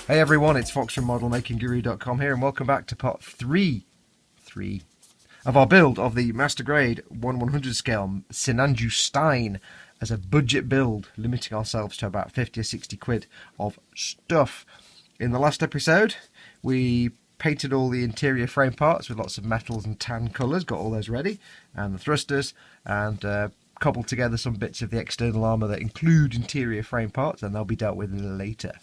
Hey everyone, it's Foxx from modelmakingguru.com here, and welcome back to part 3 of our build of the Master Grade 1/100 scale Sinanju Stein as a budget build, limiting ourselves to about 50 or 60 quid of stuff. In the last episode, we painted all the interior frame parts with lots of metals and tan colours, got all those ready, and the thrusters, and cobbled together some bits of the external armour that include interior frame parts, and they'll be dealt with later.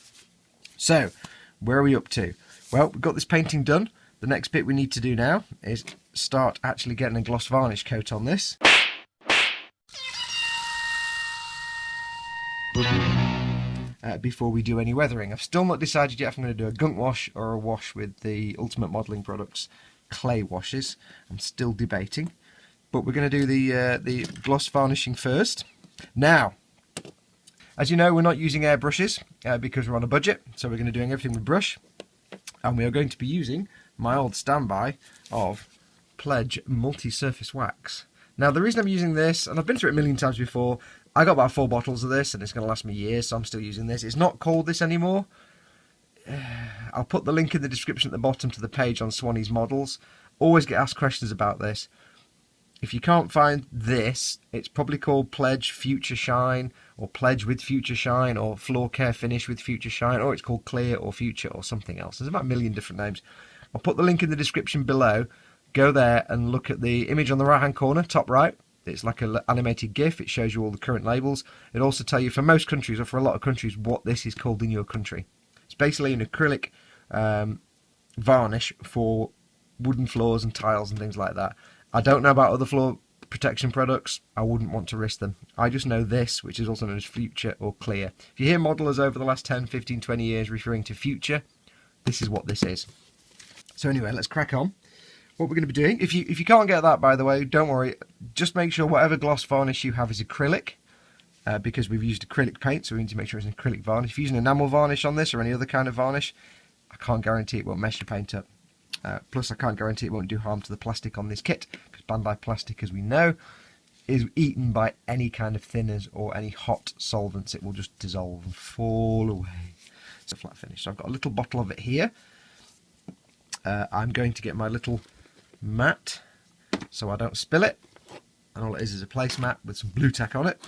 So, where are we up to? Well, we've got this painting done. The next bit we need to do now is start actually getting a gloss varnish coat on this. Before we do any weathering. I've still not decided yet if I'm going to do a gunk wash or a wash with the Ultimate Modelling Products clay washes. I'm still debating. But we're going to do the gloss varnishing first. Now, as you know, we're not using airbrushes because we're on a budget, so we're going to be doing everything with brush. And we are going to be using my old standby of Pledge multi-surface wax. Now, the reason I'm using this, and I've been through it a million times before, I got about 4 bottles of this and it's going to last me years, so I'm still using this. It's not called this anymore. I'll put the link in the description at the bottom to the page on Swanny's models. Always get asked questions about this. If you can't find this, it's probably called Pledge Future Shine, or Pledge with Future Shine, or Floor Care Finish with Future Shine, or it's called Clear or Future or something else. There's about a million different names. I'll put the link in the description below. Go there and look at the image on the right hand corner, top right. It's like an animated GIF. It shows you all the current labels. It also tells you for most countries, or for a lot of countries, what this is called in your country. It's basically an acrylic varnish for wooden floors and tiles and things like that. I don't know about other floor protection products. I wouldn't want to risk them. I just know this, which is also known as Future or Clear. If you hear modelers over the last 10, 15, 20 years referring to Future, this is what this is. So anyway, let's crack on. What we're going to be doing, if you can't get that, by the way, don't worry. Just make sure whatever gloss varnish you have is acrylic, because we've used acrylic paint, so we need to make sure it's an acrylic varnish. If you're using enamel varnish on this or any other kind of varnish, I can't guarantee it won't mess your paint up. Plus, I can't guarantee it won't do harm to the plastic on this kit, because Bandai plastic, as we know, is eaten by any kind of thinners or any hot solvents. It will just dissolve and fall away. It's a flat finish. So I've got a little bottle of it here. I'm going to get my little mat so I don't spill it, and all it is a placemat with some blue tack on it,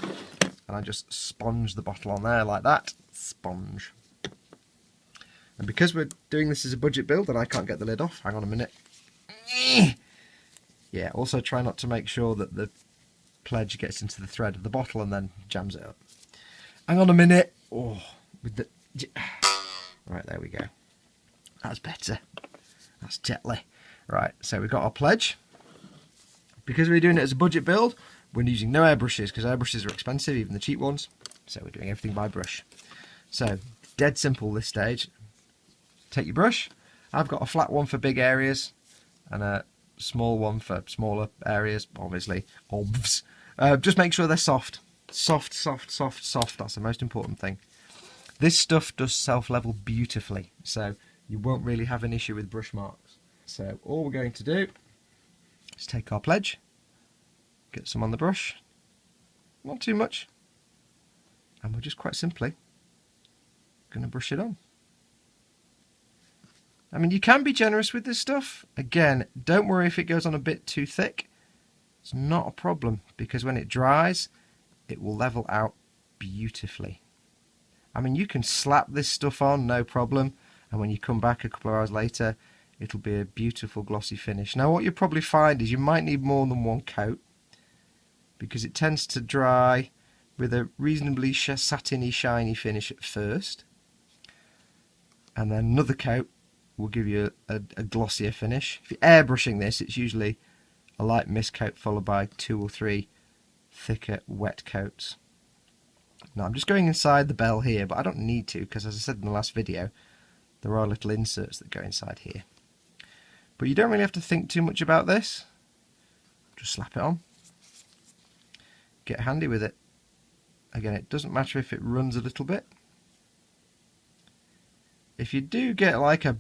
and I just sponge the bottle on there like that. Sponge. And because we're doing this as a budget build and I can't get the lid off, hang on a minute. Yeah, also try not to make sure that the pledge gets into the thread of the bottle and then jams it up. Hang on a minute. Oh, with the right, there we go. That's better. That's gently. Right, so we've got our pledge. Because we're doing it as a budget build, we're using no airbrushes, because airbrushes are expensive, even the cheap ones. So we're doing everything by brush. So, dead simple this stage. Take your brush. I've got a flat one for big areas, and a small one for smaller areas, obviously. Obvs. Just make sure they're soft. Soft, soft, soft, soft. That's the most important thing. This stuff does self-level beautifully, so you won't really have an issue with brush marks. So all we're going to do is take our pledge, get some on the brush, not too much, and we're just quite simply going to brush it on. I mean, you can be generous with this stuff. Again, don't worry if it goes on a bit too thick. It's not a problem, because when it dries, it will level out beautifully. I mean, you can slap this stuff on, no problem, and when you come back a couple of hours later, it'll be a beautiful glossy finish. Now what you'll probably find is you might need more than one coat, because it tends to dry with a reasonably satiny, shiny finish at first, and then another coat will give you a glossier finish. If you're airbrushing this, it's usually a light mist coat followed by 2 or 3 thicker wet coats. Now I'm just going inside the bell here, but I don't need to, because as I said in the last video, there are little inserts that go inside here. But you don't really have to think too much about this. Just slap it on. Get handy with it. Again, it doesn't matter if it runs a little bit. If you do get like a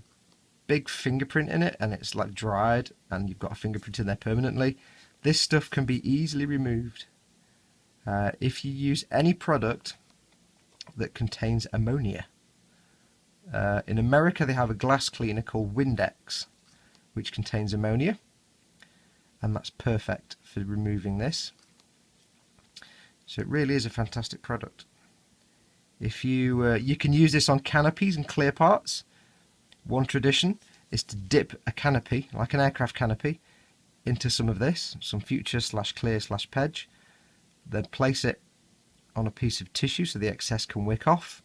big fingerprint in it and it's like dried and you've got a fingerprint in there permanently, this stuff can be easily removed. If you use any product that contains ammonia, In America they have a glass cleaner called Windex, which contains ammonia, and that's perfect for removing this. So it really is a fantastic product. If you can use this on canopies and clear parts. One tradition is to dip a canopy, like an aircraft canopy, into some of this, some future/clear/pedge, then place it on a piece of tissue so the excess can wick off,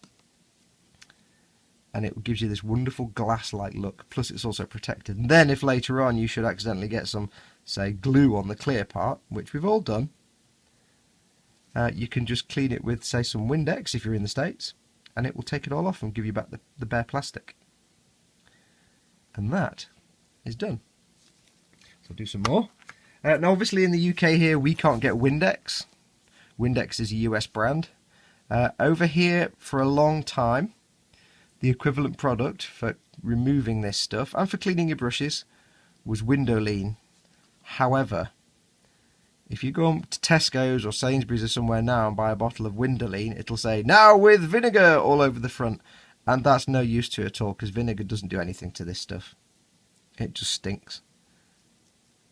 and it gives you this wonderful glass-like look, plus it's also protected. And then if later on you should accidentally get some, say, glue on the clear part, which we've all done, you can just clean it with, say, some Windex if you're in the States, and it will take it all off and give you back the bare plastic. And that is done. So I'll do some more. Now obviously in the UK here we can't get Windex. Windex is a US brand. Over here for a long time the equivalent product for removing this stuff and for cleaning your brushes was Windoline. However, if you go to Tesco's or Sainsbury's or somewhere now and buy a bottle of Windoline, it'll say now with vinegar all over the front, and that's no use to it at all because vinegar doesn't do anything to this stuff. It just stinks.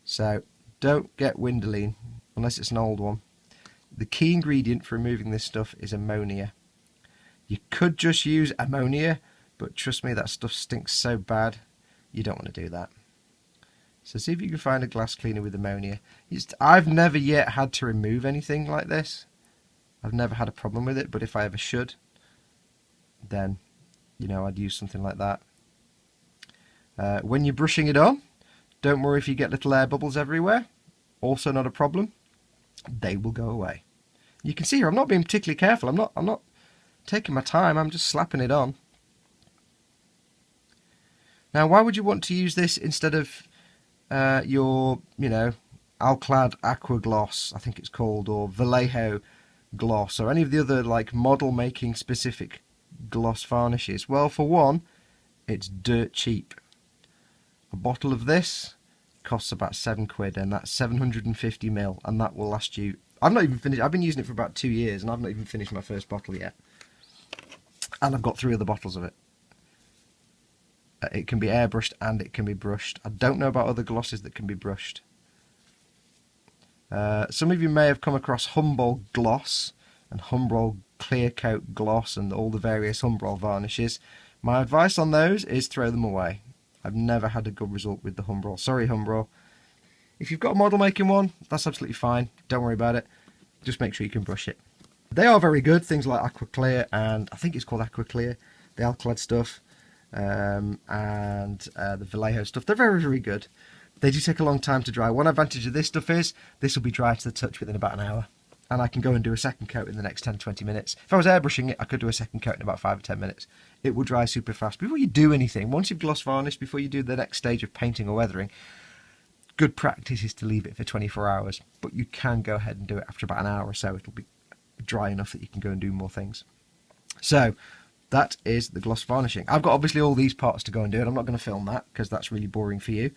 So don't get Windoline unless it's an old one. The key ingredient for removing this stuff is ammonia. You could just use ammonia, but trust me, that stuff stinks so bad you don't want to do that. So see if you can find a glass cleaner with ammonia. I've never yet had to remove anything like this. I've never had a problem with it, but if I ever should, then I'd use something like that. When you're brushing it on, don't worry if you get little air bubbles everywhere. Also not a problem. They will go away. You can see here I'm not being particularly careful. I'm not taking my time. I'm just slapping it on. Now, why would you want to use this instead of your, Alclad Aqua Gloss, I think it's called, or Vallejo Gloss, or any of the other like model making specific gloss varnishes? Well, for one, it's dirt cheap. A bottle of this costs about £7, and that's 750 ml, and that will last you. I've not even finished. I've been using it for about 2 years, and I've not even finished my first bottle yet. And I've got 3 other bottles of it. It can be airbrushed and it can be brushed. I don't know about other glosses that can be brushed. Some of you may have come across Humboldt Gloss and Humboldt Clear Coat Gloss and all the various Humboldt varnishes. My advice on those is throw them away. I've never had a good result with the Humboldt. Sorry, Humboldt. If you've got a model making one, that's absolutely fine. Don't worry about it. Just make sure you can brush it. They are very good. Things like Aqua Clear, and I think it's called Aqua Clear, the Alclad stuff, and the Vallejo stuff. They're very, very good. They do take a long time to dry. One advantage of this stuff is this will be dry to the touch within about an hour, and I can go and do a second coat in the next 10-20 minutes. If I was airbrushing it, I could do a second coat in about 5 or 10 minutes. It will dry super fast. Before you do anything, once you've gloss varnished, before you do the next stage of painting or weathering, good practice is to leave it for 24 hours, but you can go ahead and do it after about an hour or so. It'll be dry enough that you can go and do more things. So that is the gloss varnishing. I've got obviously all these parts to go and do, and I'm not going to film that because that's really boring for you.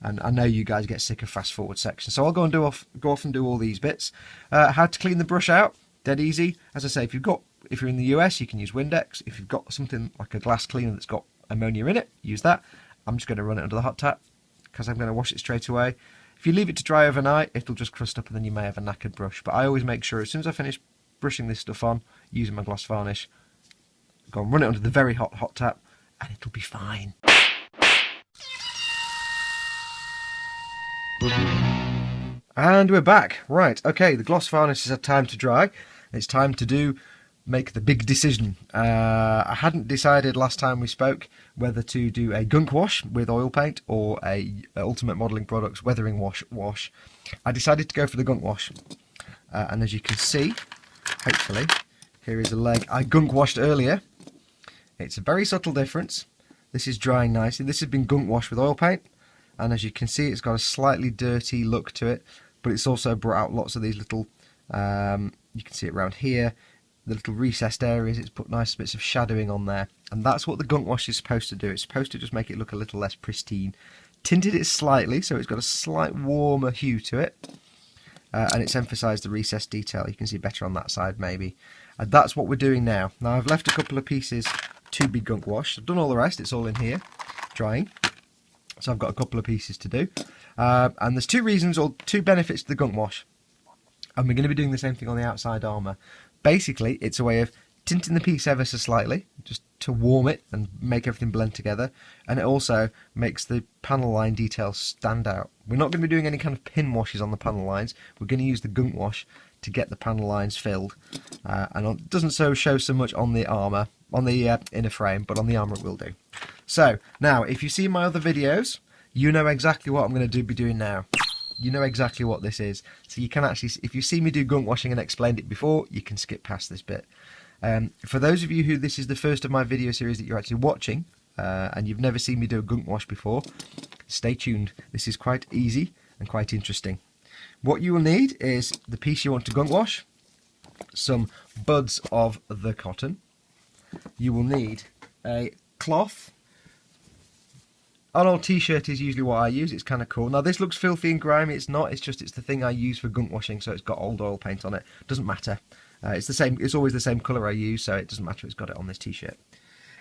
And I know you guys get sick of fast forward sections, so I'll go off and do all these bits. How to clean the brush out? Dead easy. As I say, if you're in the US, you can use Windex. If you've got something like a glass cleaner that's got ammonia in it, use that. I'm just going to run it under the hot tap because I'm going to wash it straight away. If you leave it to dry overnight, it'll just crust up and then you may have a knackered brush. But I always make sure as soon as I finish brushing this stuff on, using my gloss varnish, go and run it under the very hot tap and it'll be fine. And we're back. Right, okay, the gloss varnish has had time to dry. It's time to make the big decision. I hadn't decided last time we spoke whether to do a gunk wash with oil paint or a Ultimate Modelling Products weathering wash. I decided to go for the gunk wash. And as you can see, hopefully, here is a leg I gunk washed earlier. It's a very subtle difference. This is drying nicely. This has been gunk washed with oil paint. And as you can see, it's got a slightly dirty look to it, but it's also brought out lots of these little, you can see it around here, the little recessed areas. It's put nice bits of shadowing on there, and that's what the gunk wash is supposed to do. It's supposed to just make it look a little less pristine. Tinted it slightly, so it's got a slight warmer hue to it, and it's emphasised the recessed detail. You can see better on that side maybe. And that's what we're doing now. Now I've left a couple of pieces 2B gunk wash. I've done all the rest, it's all in here, drying. So I've got a couple of pieces to do. And there's two reasons, or two benefits to the gunk wash. And we're going to be doing the same thing on the outside armour. Basically, it's a way of tinting the piece ever so slightly, just to warm it and make everything blend together. And it also makes the panel line details stand out. We're not going to be doing any kind of pin washes on the panel lines. We're going to use the gunk wash to get the panel lines filled. And it doesn't show so much on the armour, on the inner frame, but on the armour it will do. So, now, if you see my other videos, you know exactly what I'm going to be doing now. You know exactly what this is. So you can actually, if you see me do gunk washing and explained it before, you can skip past this bit. For those of you who this is the first of my video series that you're actually watching, and you've never seen me do a gunk wash before, stay tuned. This is quite easy and quite interesting. What you will need is the piece you want to gunk wash, some buds of the cotton. You will need a cloth. An old t-shirt is usually what I use. It's kind of cool. Now this looks filthy and grimy. It's not. It's just it's the thing I use for gunk washing, so it's got old oil paint on it. Doesn't matter. It's the same. It's always the same colour I use, so it doesn't matter. It's got it on this t-shirt.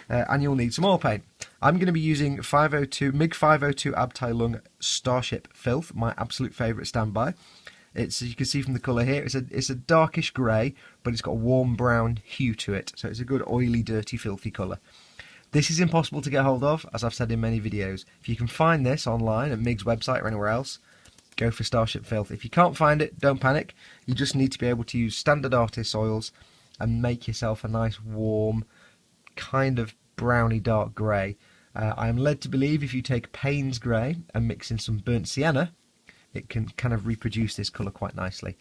And you'll need some oil paint. I'm going to be using MiG 502 Abtai Lung Starship Filth, my absolute favourite standby. It's, as you can see from the colour here, it's a darkish grey, but it's got a warm brown hue to it, so it's a good oily, dirty, filthy colour. This is impossible to get hold of, as I've said in many videos. If you can find this online at MiG's website or anywhere else, go for Starship Filth. If you can't find it, don't panic. You just need to be able to use standard artist oils and make yourself a nice warm, kind of browny dark grey. I am led to believe if you take Payne's grey and mix in some burnt sienna, it can kind of reproduce this colour quite nicely.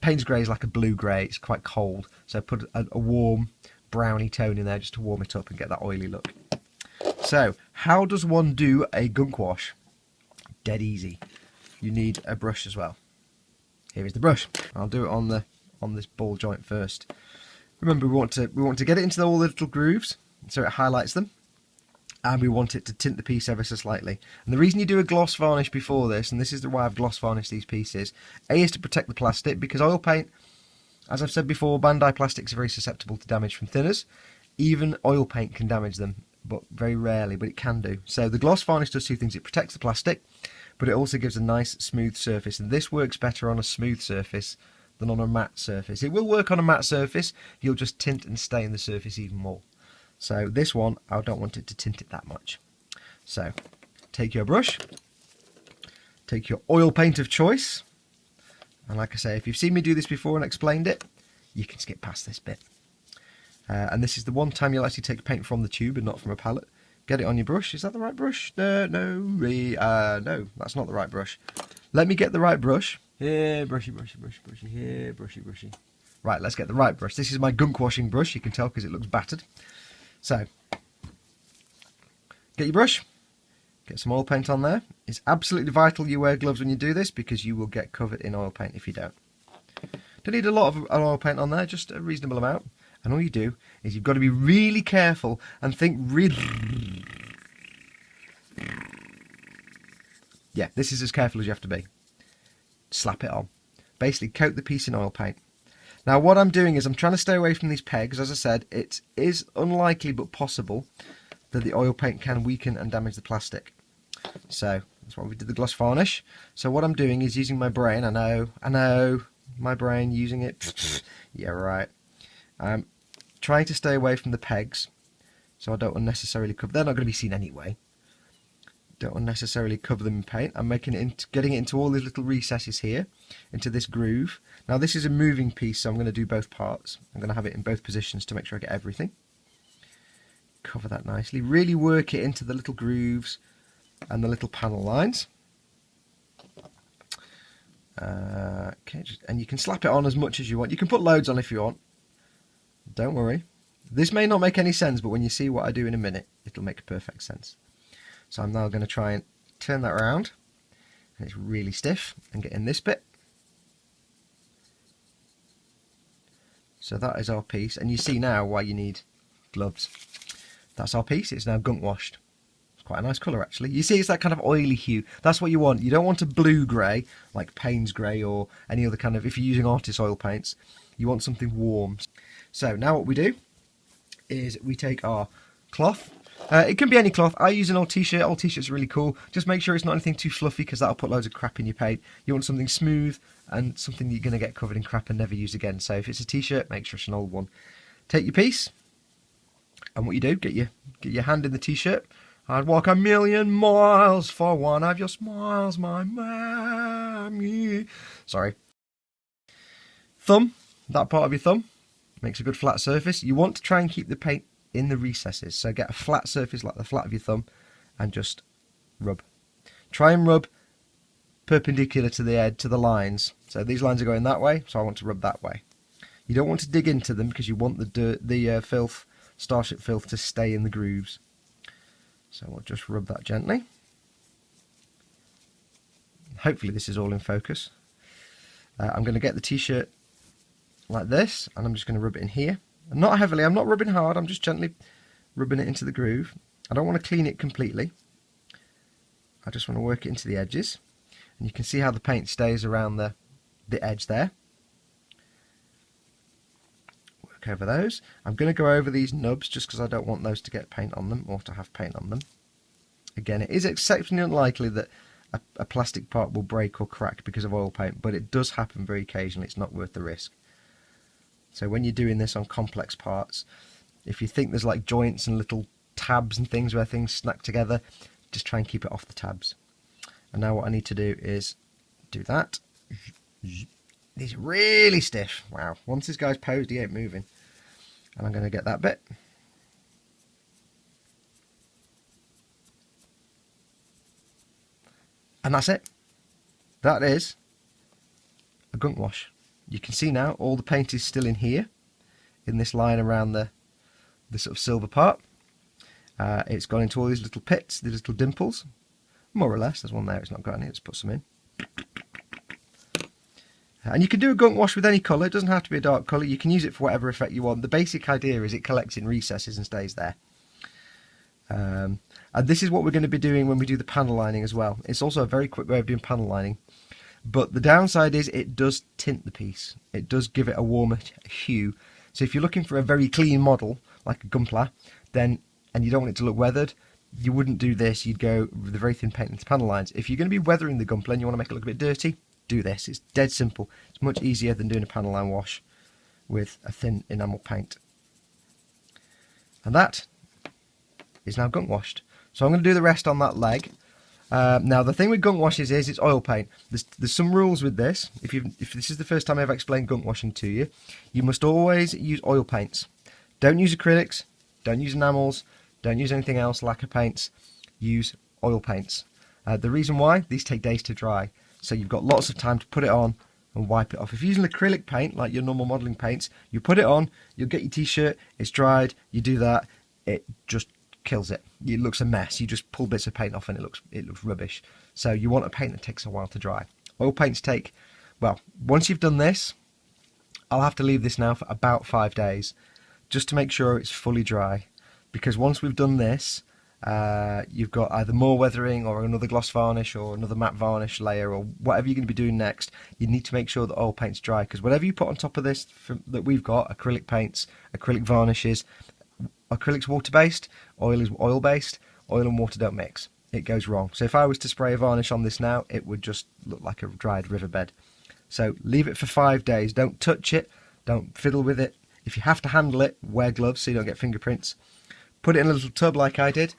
Payne's grey is like a blue grey, it's quite cold, so put a warm browny tone in there just to warm it up and get that oily look. So, how does one do a gunk wash? Dead easy. You need a brush as well. Here is the brush. I'll do it on this ball joint first. Remember, we want to get it into all the little grooves so it highlights them, and we want it to tint the piece ever so slightly. And the reason you do a gloss varnish before this, and this is why I've gloss varnished these pieces, A, is to protect the plastic, because oil paint, as I've said before, Bandai plastics are very susceptible to damage from thinners. Even oil paint can damage them, but very rarely, but it can do. So the gloss varnish does two things. It protects the plastic, but it also gives a nice smooth surface, and this works better on a smooth surface than on a matte surface. It will work on a matte surface, you'll just tint and stain the surface even more. So this one, I don't want it to tint it that much. So take your brush, take your oil paint of choice, and like I say, if you've seen me do this before and explained it, you can skip past this bit. And this is the one time you'll actually take paint from the tube and not from a palette. Get it on your brush. Is that the right brush? No, that's not the right brush. Let me get the right brush. Here, brushy, brushy, brushy, brushy. Here, brushy, brushy. Right, let's get the right brush. This is my gunk washing brush. You can tell because it looks battered. So, get your brush. Get some oil paint on there. It's absolutely vital you wear gloves when you do this because you will get covered in oil paint if you don't. Don't need a lot of oil paint on there, just a reasonable amount. And all you do is you've got to be really careful and think really... Yeah, this is as careful as you have to be. Slap it on. Basically coat the piece in oil paint. Now what I'm doing is I'm trying to stay away from these pegs. As I said, it is unlikely but possible that the oil paint can weaken and damage the plastic. So that's why we did the gloss varnish. So what I'm doing is using my brain. I know, my brain using it. Yeah, right. I'm trying to stay away from the pegs so I don't unnecessarily cover. They're not going to be seen anyway. Don't unnecessarily cover them in paint. I'm making it getting it into all these little recesses here, into this groove. Now this is a moving piece, so I'm going to do both parts. I'm going to have it in both positions to make sure I get everything. Cover that nicely. Really work it into the little grooves and the little panel lines. Okay, and you can slap it on as much as you want. You can put loads on if you want. Don't worry. This may not make any sense, but when you see what I do in a minute, it'll make perfect sense. So I'm now going to try and turn that around. And it's really stiff. And get in this bit. So that is our piece. And you see now why you need gloves. That's our piece. It's now gunk washed. It's quite a nice colour actually. You see it's that kind of oily hue. That's what you want. You don't want a blue grey like Payne's grey or any other kind of, if you're using artist oil paints, you want something warm. So now what we do is we take our cloth. It can be any cloth. I use an old t-shirt. Old t-shirts are really cool. Just make sure it's not anything too fluffy because that'll put loads of crap in your paint. You want something smooth and something you're going to get covered in crap and never use again. So if it's a t-shirt, make sure it's an old one. Take your piece, and what you do, get your hand in the t-shirt. I'd walk 1,000,000 miles for one of your smiles, my mammy. Sorry. Thumb, that part of your thumb, makes a good flat surface. You want to try and keep the paint in the recesses. So get a flat surface like the flat of your thumb and just rub. Try and rub perpendicular to the edge, to the lines. So these lines are going that way, so I want to rub that way. You don't want to dig into them because you want the dirt, the filth, starship filth, to stay in the grooves. So we'll just rub that gently. Hopefully this is all in focus. I'm going to get the t-shirt like this, and I'm just going to rub it in here. Not heavily, I'm not rubbing hard, I'm just gently rubbing it into the groove. I don't want to clean it completely. I just want to work it into the edges. And you can see how the paint stays around the edge there. Work over those. I'm going to go over these nubs just because I don't want those to get paint on them or to have paint on them. Again, it is exceptionally unlikely that a plastic part will break or crack because of oil paint, but it does happen very occasionally. It's not worth the risk. So when you're doing this on complex parts, if you think there's like joints and little tabs and things where things snap together, just try and keep it off the tabs. And now what I need to do is do that. He's really stiff. Wow. Once this guy's posed, he ain't moving. And I'm going to get that bit. And that's it. That is a gunk wash. You can see now all the paint is still in here, in this line around the sort of silver part. It's gone into all these little pits, these little dimples, more or less. There's one there, it's not got any, let's put some in. And you can do a gunk wash with any colour, it doesn't have to be a dark colour, you can use it for whatever effect you want. The basic idea is it collects in recesses and stays there. And this is what we're going to be doing when we do the panel lining as well. It's also a very quick way of doing panel lining. But the downside is it does tint the piece. It does give it a warmer hue. So if you're looking for a very clean model, like a Gunpla, then, and you don't want it to look weathered, you wouldn't do this. You'd go with the very thin paint into panel lines. If you're going to be weathering the Gunpla and you want to make it look a bit dirty, do this. It's dead simple. It's much easier than doing a panel line wash with a thin enamel paint. And that is now gunk washed. So I'm going to do the rest on that leg. Now the thing with gunk washes is it's oil paint. There's some rules with this. If this is the first time I've explained gunk washing to you, you must always use oil paints. Don't use acrylics, don't use enamels, don't use anything else, lacquer paints. Use oil paints. The reason why, these take days to dry, so you've got lots of time to put it on and wipe it off. If you're using acrylic paint, like your normal modelling paints, you put it on, you'll get your t-shirt, it's dried, you do that, it just kills it. It looks a mess. You just pull bits of paint off and it looks rubbish. So you want a paint that takes a while to dry. Oil paints take, well, once you've done this, I'll have to leave this now for about 5 days just to make sure it's fully dry, because once we've done this, you've got either more weathering or another gloss varnish or another matte varnish layer or whatever you're going to be doing next. You need to make sure that oil paint's dry, because whatever you put on top of this that we've got, acrylic paints, acrylic varnishes, acrylic's water-based, oil is oil-based, oil and water don't mix. It goes wrong. So if I was to spray a varnish on this now, it would just look like a dried riverbed. So leave it for 5 days. Don't touch it. Don't fiddle with it. If you have to handle it, wear gloves so you don't get fingerprints. Put it in a little tub like I did,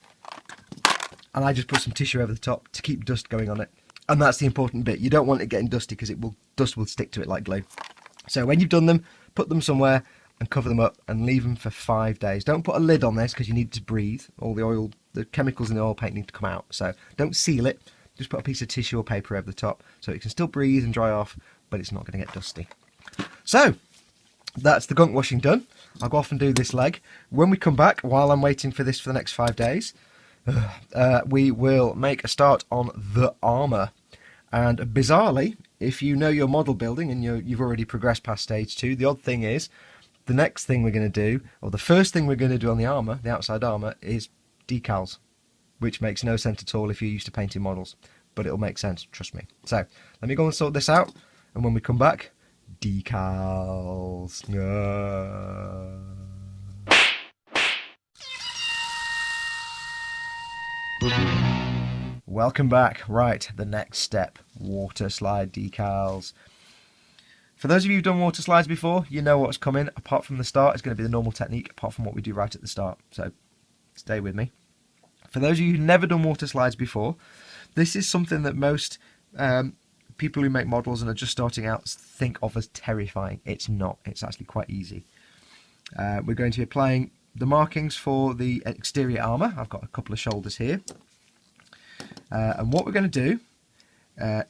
and I just put some tissue over the top to keep dust going on it. And that's the important bit. You don't want it getting dusty because dust will stick to it like glue. So when you've done them, put them somewhere and cover them up and leave them for 5 days. Don't put a lid on this because you need to breathe. All the oil, the chemicals in the oil paint need to come out. So don't seal it. Just put a piece of tissue or paper over the top so it can still breathe and dry off, but it's not going to get dusty. So that's the gunk washing done. I'll go off and do this leg. When we come back, while I'm waiting for this for the next 5 days, we will make a start on the armour. And bizarrely, if you know your model building and you've already progressed past stage 2, the odd thing is, the next thing we're going to do, or the first thing we're going to do on the armour, the outside armour, is decals, which makes no sense at all if you're used to painting models, but it'll make sense, trust me. So, let me go and sort this out, and when we come back, decals. Welcome back. Right, the next step, water slide decals. For those of you who've done water slides before, you know what's coming. Apart from the start, it's going to be the normal technique, apart from what we do right at the start. So stay with me. For those of you who've never done water slides before, this is something that most people who make models and are just starting out think of as terrifying. It's not. It's actually quite easy. We're going to be applying the markings for the exterior armour. I've got a couple of shoulders here. And what we're going to do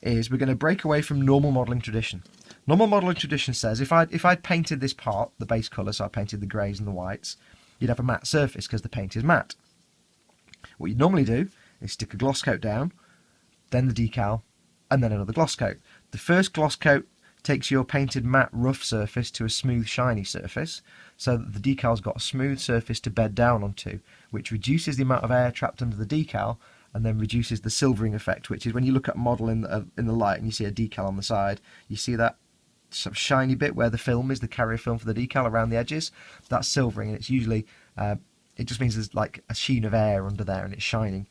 is we're going to break away from normal modelling tradition. Normal modelling tradition says if I'd painted this part, the base colour, so I painted the greys and the whites, you'd have a matte surface because the paint is matte. What you'd normally do is stick a gloss coat down, then the decal, and then another gloss coat. The first gloss coat takes your painted matte rough surface to a smooth shiny surface, so that the decal's got a smooth surface to bed down onto, which reduces the amount of air trapped under the decal and then reduces the silvering effect, which is when you look at a model in the light and you see a decal on the side, you see that sort of shiny bit where the film is, the carrier film for the decal around the edges. That's silvering, and it's usually it just means there's like a sheen of air under there and it's shining.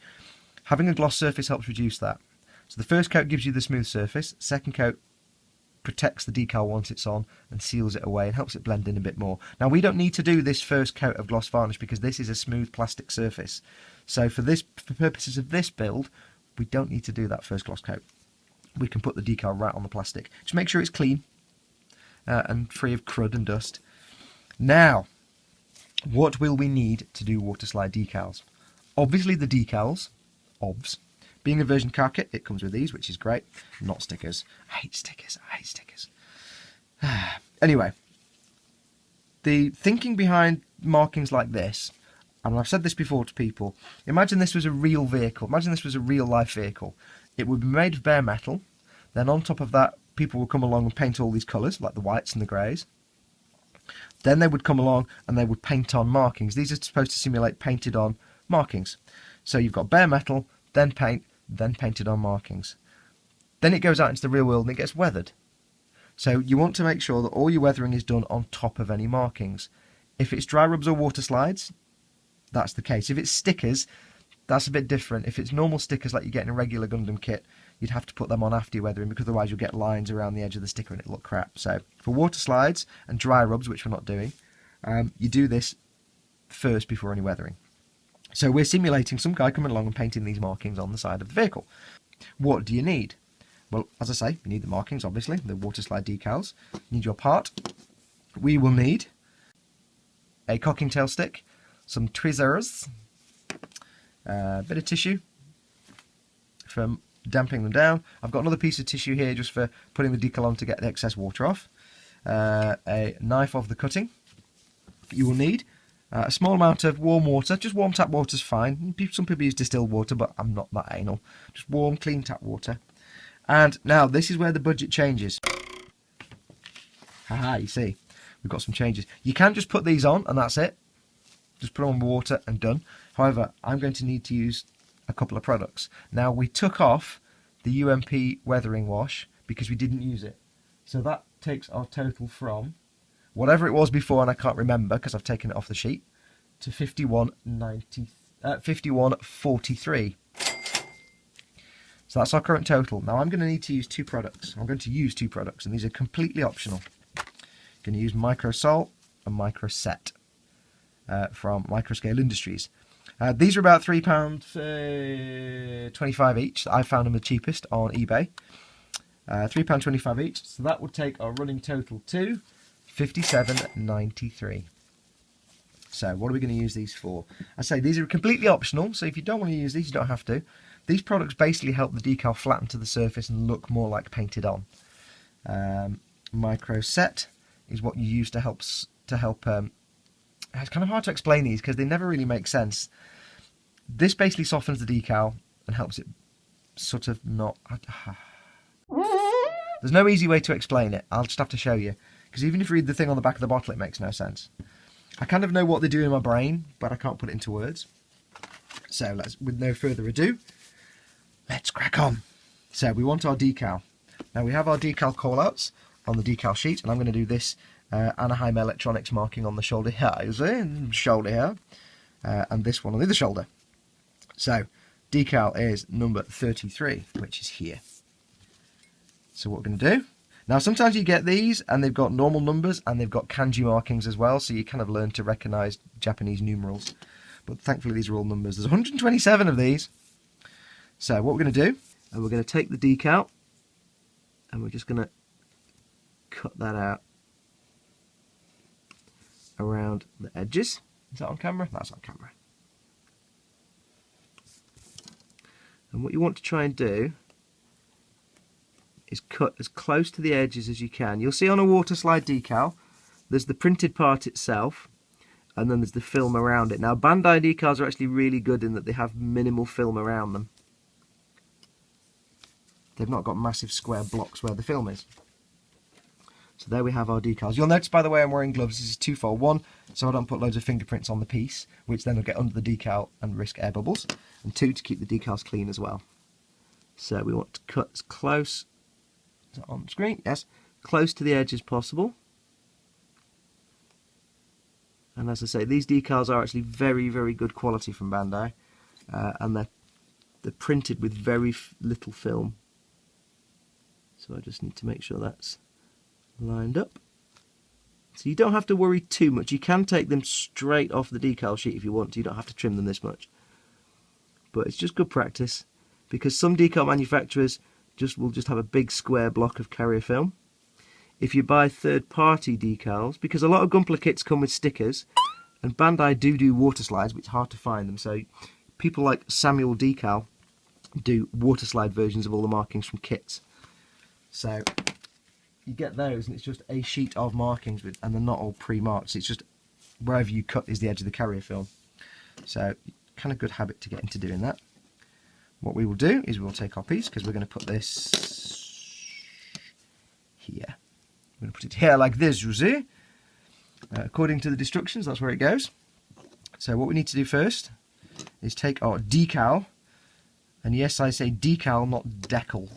Having a gloss surface helps reduce that. So the first coat gives you the smooth surface, second coat protects the decal once it's on and seals it away and helps it blend in a bit more. Now we don't need to do this first coat of gloss varnish because this is a smooth plastic surface. So for purposes of this build, we don't need to do that first gloss coat. We can put the decal right on the plastic. Just make sure it's clean and free of crud and dust. Now, what will we need to do water slide decals? Obviously the decals, OBS. Being a version car kit, it comes with these, which is great. Not stickers. I hate stickers. I hate stickers. Anyway, the thinking behind markings like this, and I've said this before to people, imagine this was a real vehicle. Imagine this was a real life vehicle. It would be made of bare metal. Then on top of that, people would come along and paint all these colours, like the whites and the greys. Then they would come along and they would paint on markings. These are supposed to simulate painted on markings. So you've got bare metal, then paint, then painted on markings. Then it goes out into the real world and it gets weathered. So you want to make sure that all your weathering is done on top of any markings. If it's dry rubs or water slides, that's the case. If it's stickers, that's a bit different. If it's normal stickers like you get in a regular Gundam kit, you'd have to put them on after your weathering because otherwise you'll get lines around the edge of the sticker and it'll look crap. So for water slides and dry rubs, which we're not doing, you do this first before any weathering. So we're simulating some guy coming along and painting these markings on the side of the vehicle. What do you need? Well, as I say, you need the markings, obviously, the water slide decals. You need your part. We will need a cocking tail stick, some tweezers, a bit of tissue for damping them down. I've got another piece of tissue here just for putting the decal on to get the excess water off. A knife of the cutting. You will need a small amount of warm water. Just warm tap water is fine. Some people use distilled water, but I'm not that anal. Just warm, clean tap water. And now this is where the budget changes. Haha, you see, we've got some changes. You can just put these on and that's it. Just put them on water and done. However, I'm going to need to use a couple of products. Now we took off the UMP weathering wash because we didn't use it. So that takes our total from whatever it was before, and I can't remember because I've taken it off the sheet, to 51.43. So that's our current total. Now I'm going to need to use two products. I'm going to use two products, and these are completely optional. I'm going to use Micro Salt and Micro Set from Microscale Industries. These are about £3.25 each. I found them the cheapest on eBay. £3.25 each. So that would take our running total to £57.93. So what are we going to use these for? I say these are completely optional, so if you don't want to use these, you don't have to. These products basically help the decal flatten to the surface and look more like painted on. Micro Set is what you use to help. It's kind of hard to explain these because they never really make sense. This basically softens the decal and helps it sort of not. There's no easy way to explain it. I'll just have to show you. Because even if you read the thing on the back of the bottle, it makes no sense. I kind of know what they do in my brain, but I can't put it into words. So with no further ado, let's crack on. So we want our decal. Now we have our decal callouts on the decal sheet, and I'm going to do this Anaheim Electronics marking on the shoulder here, and this one on the other shoulder. So decal is number 33, which is here. So what we're going to do, now sometimes you get these and they've got normal numbers and they've got kanji markings as well, so you kind of learn to recognise Japanese numerals. But thankfully these are all numbers. There's 127 of these. So what we're going to do, we're going to take the decal and we're just going to cut that out around the edges. Is that on camera? That's on camera. And what you want to try and do is cut as close to the edges as you can. You'll see on a waterslide decal, there's the printed part itself, and then there's the film around it. Now, Bandai decals are actually really good in that they have minimal film around them. They've not got massive square blocks where the film is. So there we have our decals. You'll notice, by the way, I'm wearing gloves. This is twofold. One, so I don't put loads of fingerprints on the piece, which then will get under the decal and risk air bubbles. And two, to keep the decals clean as well. So we want to cut as close, is that on screen? Yes, close to the edge as possible. And as I say, these decals are actually very, very good quality from Bandai. And they're printed with very little film. So I just need to make sure that's lined up. So you don't have to worry too much. You can take them straight off the decal sheet if you want to. You don't have to trim them this much. But it's just good practice, because some decal manufacturers will just have a big square block of carrier film. If you buy third-party decals, because a lot of Gunpla kits come with stickers, and Bandai do water slides, but it's hard to find them. So people like Samuel Decal do waterslide versions of all the markings from kits. So you get those, and it's just a sheet of markings, and they're not all pre-marked. It's just wherever you cut is the edge of the carrier film. So kind of good habit to get into doing that. What we will do is we'll take our piece, because we're going to put this here. I'm going to put it here like this, you see. According to the instructions, that's where it goes. So what we need to do first is take our decal, and yes, I say decal, not decal.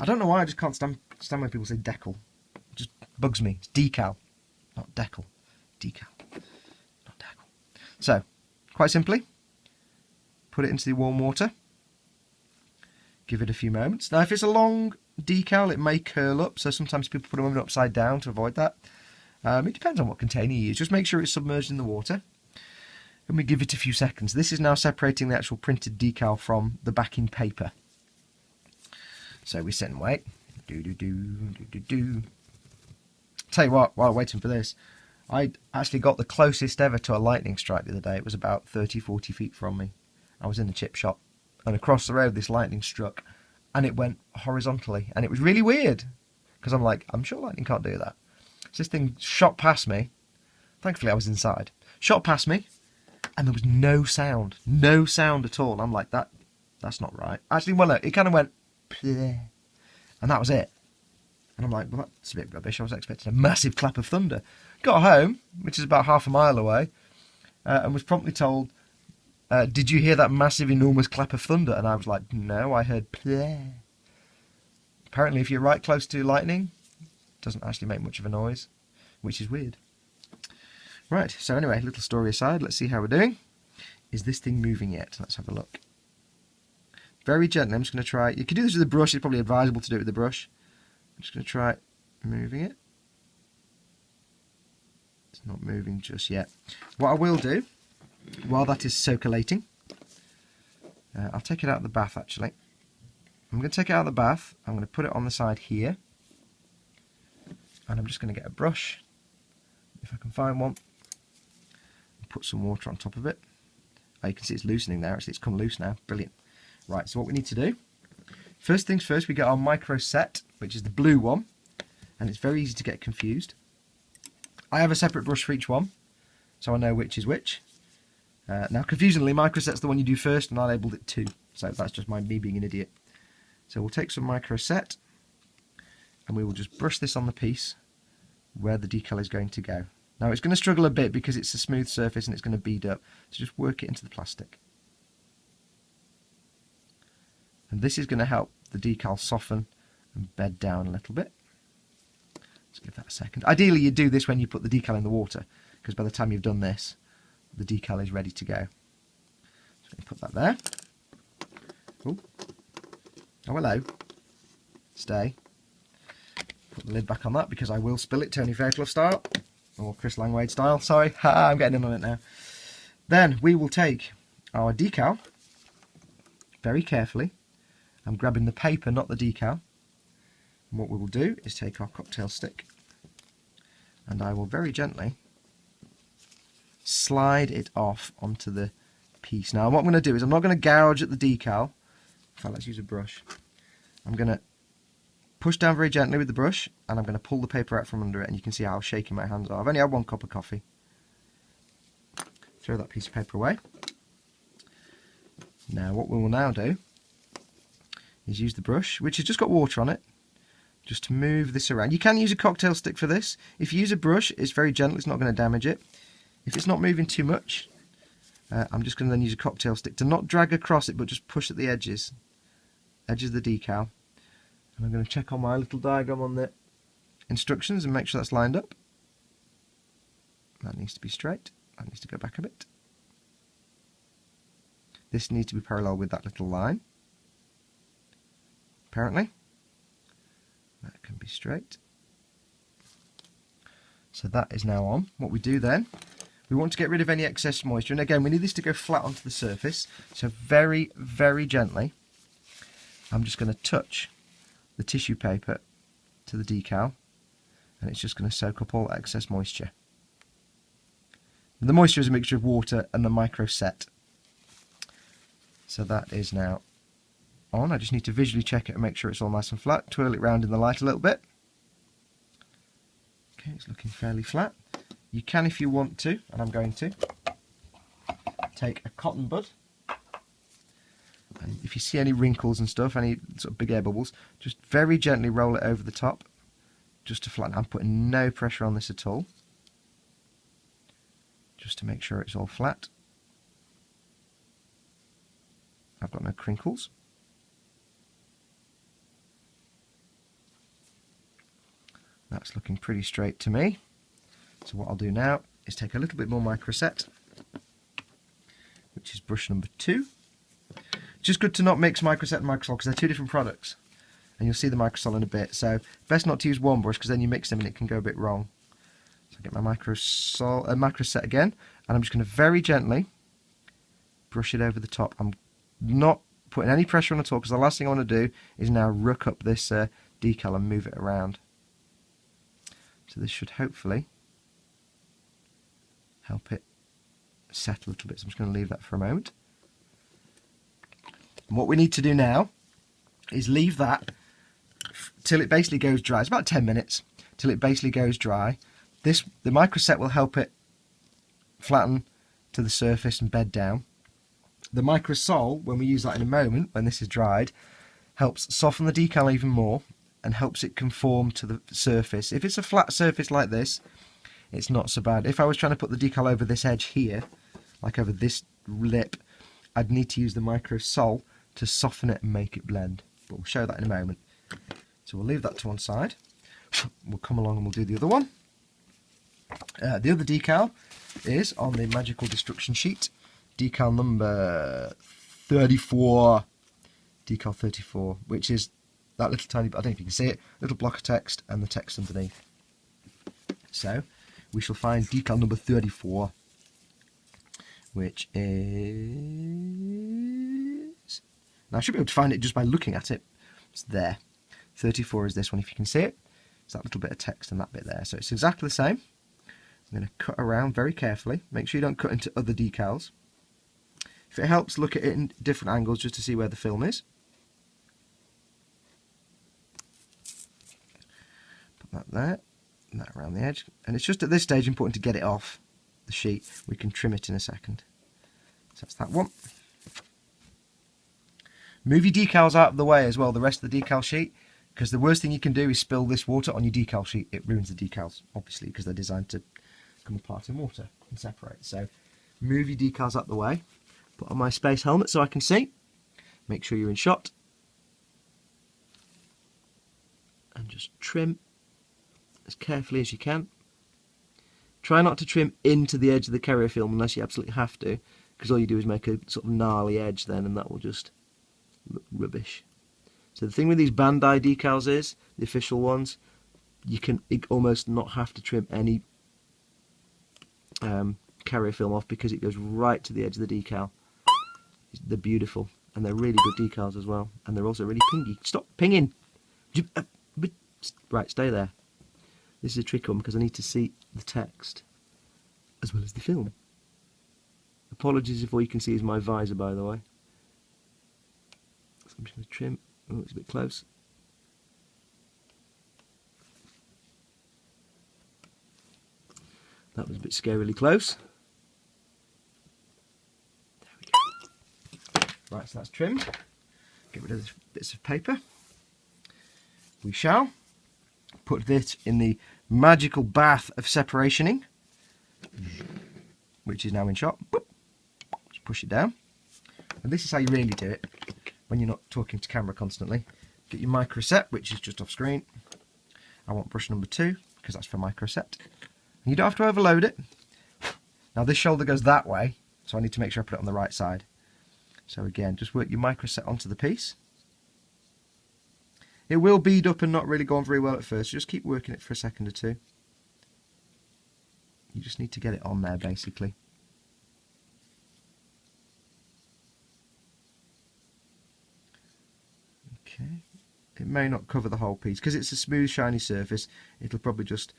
I don't know why, I just can't stand when people say decal. It just bugs me. It's decal, not decal. Decal, not decal. So, quite simply, put it into the warm water. Give it a few moments. Now, if it's a long decal, it may curl up, so sometimes people put them upside down to avoid that. It depends on what container you use. Just make sure it's submerged in the water. And we give it a few seconds. This is now separating the actual printed decal from the backing paper. So we sit and wait. Tell you what, while waiting for this, I actually got the closest ever to a lightning strike the other day. It was about 30-40 feet from me. I was in the chip shop, and across the road this lightning struck, and it went horizontally, and it was really weird, because I'm like, I'm sure lightning can't do that. So this thing shot past me. Thankfully I was inside. Shot past me, and there was no sound at all. And I'm like, that's not right. Actually, well, no, it kind of went, pleh, and that was it. And I'm like, well, that's a bit rubbish. I was expecting a massive clap of thunder. Got home, which is about half a mile away, and was promptly told, did you hear that massive, enormous clap of thunder? And I was like, no, I heard pleh. Apparently, if you're right close to lightning, it doesn't actually make much of a noise, which is weird. Right, so anyway, little story aside, let's see how we're doing. Is this thing moving yet? Let's have a look. Very gently, I'm just going to try. You could do this with a brush. It's probably advisable to do it with a brush. I'm just going to try moving it. It's not moving just yet. What I will do, while that is circulating, I'll take it out of the bath actually. I'm going to take it out of the bath. I'm going to put it on the side here. And I'm just going to get a brush, if I can find one, and put some water on top of it. Oh, you can see it's loosening there. Actually, it's come loose now. Brilliant. Right, so what we need to do, first things first, we get our micro set, which is the blue one, and it's very easy to get confused. I have a separate brush for each one, so I know which is which. Now, confusingly, micro set's the one you do first, and I labelled it 2, so that's just me being an idiot. So we'll take some micro set, and we will just brush this on the piece where the decal is going to go. Now, it's going to struggle a bit because it's a smooth surface and it's going to bead up, so just work it into the plastic. And this is going to help the decal soften and bed down a little bit. Let's give that a second. Ideally, you do this when you put the decal in the water, because by the time you've done this, the decal is ready to go. So I'm going to put that there. Oh, hello. Stay. Put the lid back on that because I will spill it Tony Fairclough style. Or Chris Langwade style, sorry. I'm getting in on it now. Then we will take our decal very carefully. I'm grabbing the paper, not the decal. And what we will do is take our cocktail stick and I will very gently slide it off onto the piece. Now what I'm going to do is I'm not going to gouge at the decal. In fact, let's use a brush. I'm going to push down very gently with the brush and I'm going to pull the paper out from under it, and you can see how shaky my hands are. I've only had 1 cup of coffee. Throw that piece of paper away. Now what we will now do is use the brush, which has just got water on it, just to move this around. You can use a cocktail stick for this. If you use a brush, it's very gentle, it's not going to damage it. If it's not moving too much, I'm just going to then use a cocktail stick to not drag across it, but just push at the edges of the decal. And I'm going to check on my little diagram on the instructions and make sure that's lined up. That needs to be straight. That needs to go back a bit. This needs to be parallel with that little line. Apparently. That can be straight. So that is now on. What we do then, we want to get rid of any excess moisture. And again, we need this to go flat onto the surface. So very, very gently, I'm just going to touch the tissue paper to the decal, and it's just going to soak up all excess moisture. The moisture is a mixture of water and the micro set. So that is now on. I just need to visually check it and make sure it's all nice and flat. Twirl it round in the light a little bit. Okay, it's looking fairly flat. You can, if you want to, and I'm going to, take a cotton bud. And if you see any wrinkles and stuff, any sort of big air bubbles, just very gently roll it over the top, just to flatten. I'm putting no pressure on this at all, just to make sure it's all flat. I've got no crinkles. That's looking pretty straight to me. So what I'll do now is take a little bit more microset, which is brush number 2. Just good to not mix microset and microsol because they're 2 different products, and you'll see the microsol in a bit. So best not to use one brush because then you mix them and it can go a bit wrong. So I get my microset again, and I'm just going to very gently brush it over the top. I'm not putting any pressure on at all because the last thing I want to do is now rook up this decal and move it around. So this should hopefully help it set a little bit. So I'm just going to leave that for a moment. And what we need to do now is leave that till it basically goes dry. It's about 10 minutes till it basically goes dry. The microset will help it flatten to the surface and bed down. The microsol, when we use that in a moment, when this is dried, helps soften the decal even more and helps it conform to the surface. If it's a flat surface like this, it's not so bad. If I was trying to put the decal over this edge here, like over this lip, I'd need to use the microsol to soften it and make it blend. But we'll show that in a moment. So we'll leave that to one side. We'll come along and we'll do the other one. The other decal is on the Magical Destruction sheet. Decal number 34. Decal 34, which is that little tiny, I don't know if you can see it, little block of text and the text underneath. So we shall find decal number 34, which is... Now I should be able to find it just by looking at it. It's there. 34 is this one, if you can see it. It's that little bit of text and that bit there. So it's exactly the same. I'm going to cut around very carefully. Make sure you don't cut into other decals. If it helps, look at it in different angles just to see where the film is. Put that there, and that around the edge. And it's just at this stage important to get it off the sheet. We can trim it in a second. So that's that one. Move your decals out of the way as well, the rest of the decal sheet, because the worst thing you can do is spill this water on your decal sheet. It ruins the decals, obviously, because they're designed to come apart in water and separate. So move your decals out the way. Put on my space helmet so I can see. Make sure you're in shot. And just trim as carefully as you can. Try not to trim into the edge of the carrier film unless you absolutely have to, because all you do is make a sort of gnarly edge then, and that will just look rubbish. So the thing with these Bandai decals is, the official ones, you can almost not have to trim any carrier film off because it goes right to the edge of the decal. They're beautiful, and they're really good decals as well, and they're also really pingy. Stop pinging! Right, stay there. This is a tricky one because I need to see the text as well as the film. Apologies if all you can see is my visor, by the way. So I'm just going to trim. Oh, it's a bit close. That was a bit scarily close. There we go. Right, so that's trimmed. Get rid of the bits of paper. We shall put this in the magical bath of separationing, which is now in shot. Just push it down. And this is how you really do it when you're not talking to camera constantly. Get your micro set, which is just off screen. I want brush number 2 because that's for micro set. And you don't have to overload it. Now this shoulder goes that way, so I need to make sure I put it on the right side. So again, just work your micro set onto the piece. It will bead up and not really go on very well at first, so just keep working it for a second or two. You just need to get it on there basically. Okay, it may not cover the whole piece because it's a smooth shiny surface. It'll probably just,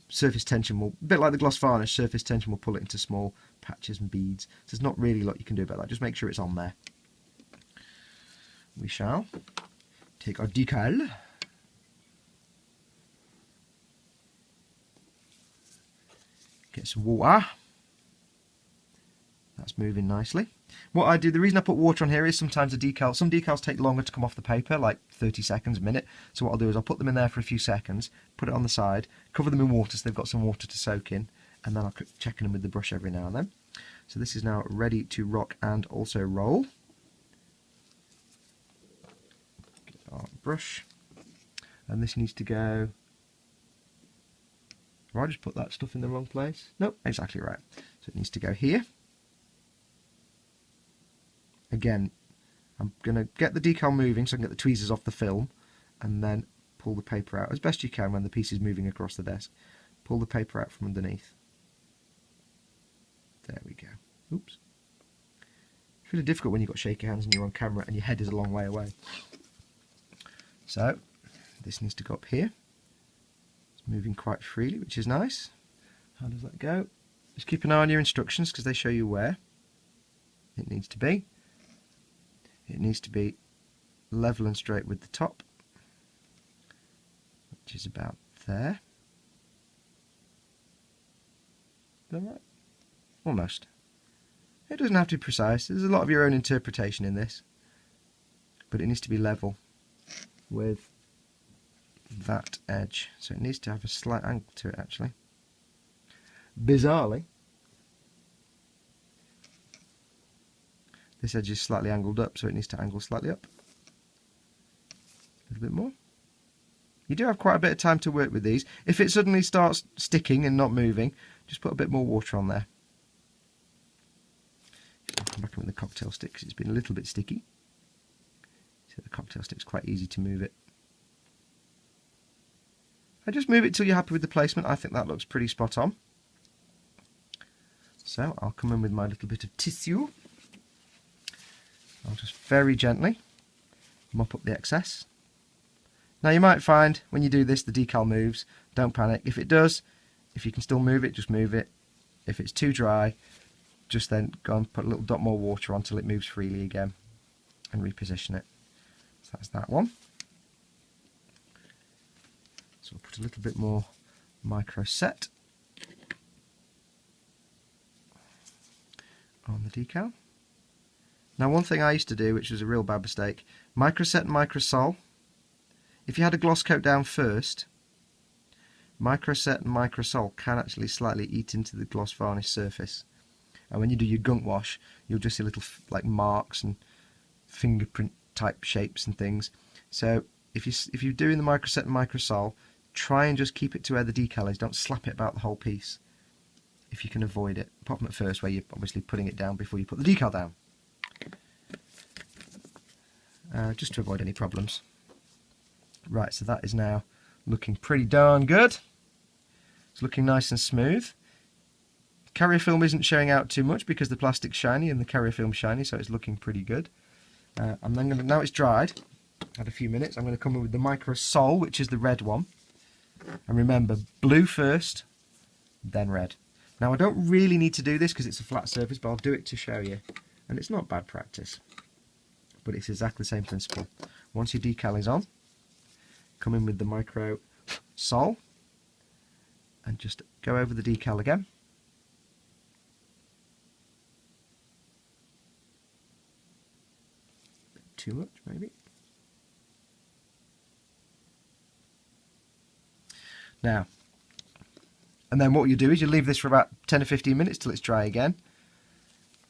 surface tension will, a bit like the gloss varnish, surface tension will pull it into small patches and beads. So there's not really a lot you can do about that, just make sure it's on there. We shall take our decal, get some water. That's moving nicely. What I do, the reason I put water on here is sometimes some decals take longer to come off the paper, like 30 seconds, a minute. So what I'll do is I'll put them in there for a few seconds, put it on the side, cover them in water so they've got some water to soak in, and then I'll keep checking them with the brush every now and then. So this is now ready to rock and also roll. Get our brush, and this needs to go. Have I just put that stuff in the wrong place? Nope, exactly right. So it needs to go here. Again, I'm going to get the decal moving so I can get the tweezers off the film and then pull the paper out as best you can when the piece is moving across the desk. Pull the paper out from underneath. There we go. Oops. It's really difficult when you've got shaky hands and you're on camera and your head is a long way away. So, this needs to go up here. It's moving quite freely, which is nice. How does that go? Just keep an eye on your instructions because they show you where it needs to be. It needs to be level and straight with the top, which is about there. Is that right? Almost. It doesn't have to be precise. There's a lot of your own interpretation in this, but it needs to be level with that edge. So it needs to have a slight angle to it, actually. Bizarrely, this edge is slightly angled up, so it needs to angle slightly up. A little bit more. You do have quite a bit of time to work with these. If it suddenly starts sticking and not moving, just put a bit more water on there. I'll come back in with the cocktail stick because it's been a little bit sticky. So the cocktail stick's quite easy to move it. I just move it till you're happy with the placement. I think that looks pretty spot on. So I'll come in with my little bit of tissue. I'll just very gently mop up the excess. Now you might find when you do this the decal moves. Don't panic. If it does, if you can still move it, just move it. If it's too dry, just then go and put a little dot more water on till it moves freely again and reposition it. So that's that one. So we'll put a little bit more micro set on the decal. Now one thing I used to do, which was a real bad mistake, micro set and micro sol. If you had a gloss coat down first, micro set and micro sol can actually slightly eat into the gloss varnish surface. And when you do your gunk wash, you'll just see little like marks and fingerprint type shapes and things. So if you're doing the micro set and micro sol, try and just keep it to where the decal is. Don't slap it about the whole piece if you can avoid it. Apart from at first where you're obviously putting it down before you put the decal down. just to avoid any problems. Right, so that is now looking pretty darn good. It's looking nice and smooth. Carrier film isn't showing out too much because the plastic's shiny and the carrier film's shiny, so it's looking pretty good. I'm then now it's dried, had a few minutes, I'm going to come in with the Micro Sol, which is the red one. And remember, blue first, then red. Now I don't really need to do this because it's a flat surface, but I'll do it to show you. And it's not bad practice, but it's exactly the same principle. Once your decal is on, come in with the Micro Sol and just go over the decal again. Too much, maybe. Now, and then what you do is you leave this for about 10 or 15 minutes till it's dry again,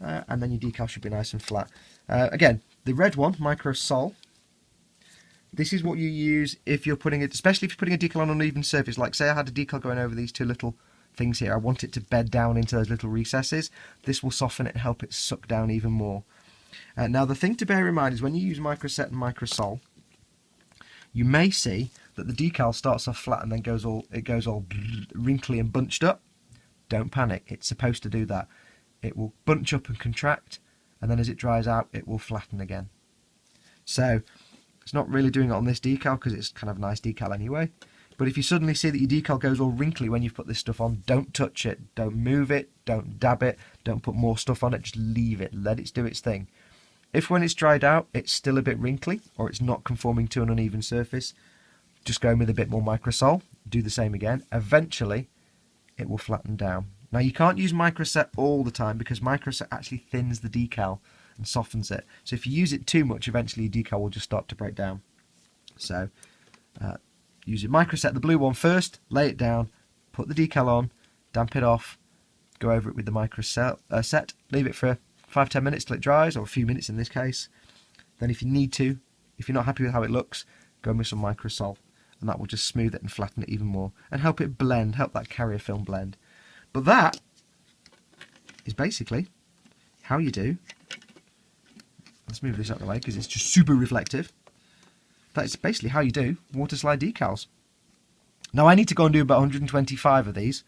and then your decal should be nice and flat. Again, the red one, Micro Sol, this is what you use if you're putting it, especially if you're putting a decal on an uneven surface. Like say I had a decal going over these two little things here, I want it to bed down into those little recesses. This will soften it and help it suck down even more. Now the thing to bear in mind is when you use Micro Set and Micro Sol, you may see that the decal starts off flat and then goes all wrinkly and bunched up. Don't panic, it's supposed to do that. It will bunch up and contract, and then as it dries out it will flatten again. So it's not really doing it on this decal because it's kind of a nice decal anyway. But if you suddenly see that your decal goes all wrinkly when you've put this stuff on, don't touch it, don't move it, don't dab it, don't put more stuff on it, just leave it, let it do its thing. If when it's dried out it's still a bit wrinkly or it's not conforming to an uneven surface, just go in with a bit more Micro Sol, do the same again. Eventually it will flatten down. Now you can't use Micro Set all the time because Micro Set actually thins the decal and softens it. So if you use it too much, eventually your decal will just start to break down. So use your Micro Set, the blue one first, lay it down, put the decal on, damp it off, go over it with the Micro Set, leave it for 5-10 minutes till it dries, or a few minutes in this case. Then if you need to, if you're not happy with how it looks, go in with some Micro Sol, and that will just smooth it and flatten it even more and help it blend, help that carrier film blend. But that is basically how you do, let's move this out of the way because it's just super reflective. That is basically how you do waterslide decals. Now I need to go and do about 125 of these,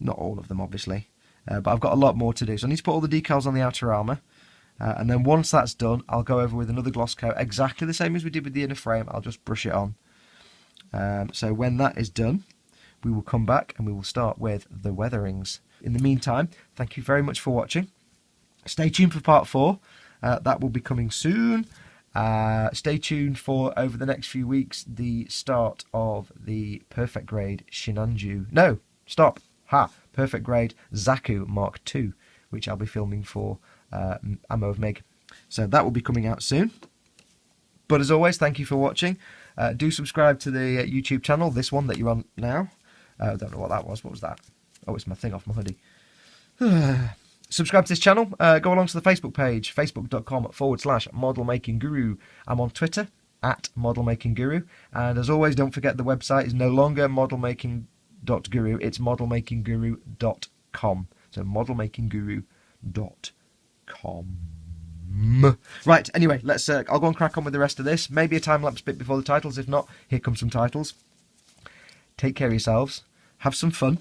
not all of them obviously, but I've got a lot more to do. So I need to put all the decals on the outer armour, and then once that's done I'll go over with another gloss coat, exactly the same as we did with the inner frame. I'll just brush it on. So when that is done, we will come back and we will start with the weatherings. In the meantime, thank you very much for watching. Stay tuned for part 4. That will be coming soon. Stay tuned for, over the next few weeks, the start of the Perfect Grade Sinanju. No, stop. Perfect Grade Zaku Mark II, which I'll be filming for Ammo of Mig. So that will be coming out soon. But as always, thank you for watching. Do subscribe to the YouTube channel, this one that you're on now. I don't know what that was. What was that? Oh, it's my thing off my hoodie. Subscribe to this channel. Go along to the Facebook page, facebook.com/modelmakingguru. I'm on Twitter, @modelmakingguru. And as always, don't forget the website is no longer modelmaking.guru. It's modelmakingguru.com. So modelmakingguru.com. Right, anyway, let's. I'll go and crack on with the rest of this. Maybe a time-lapse bit before the titles. If not, here comes some titles. Take care of yourselves. Have some fun.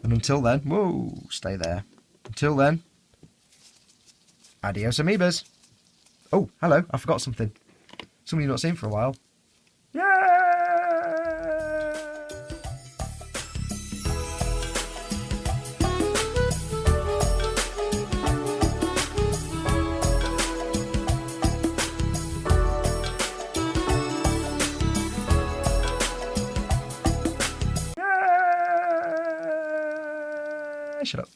And until then, whoa, stay there. Until then, adios amoebas. Oh, hello, I forgot something. Something you've not seen for a while. Yay! Shut up.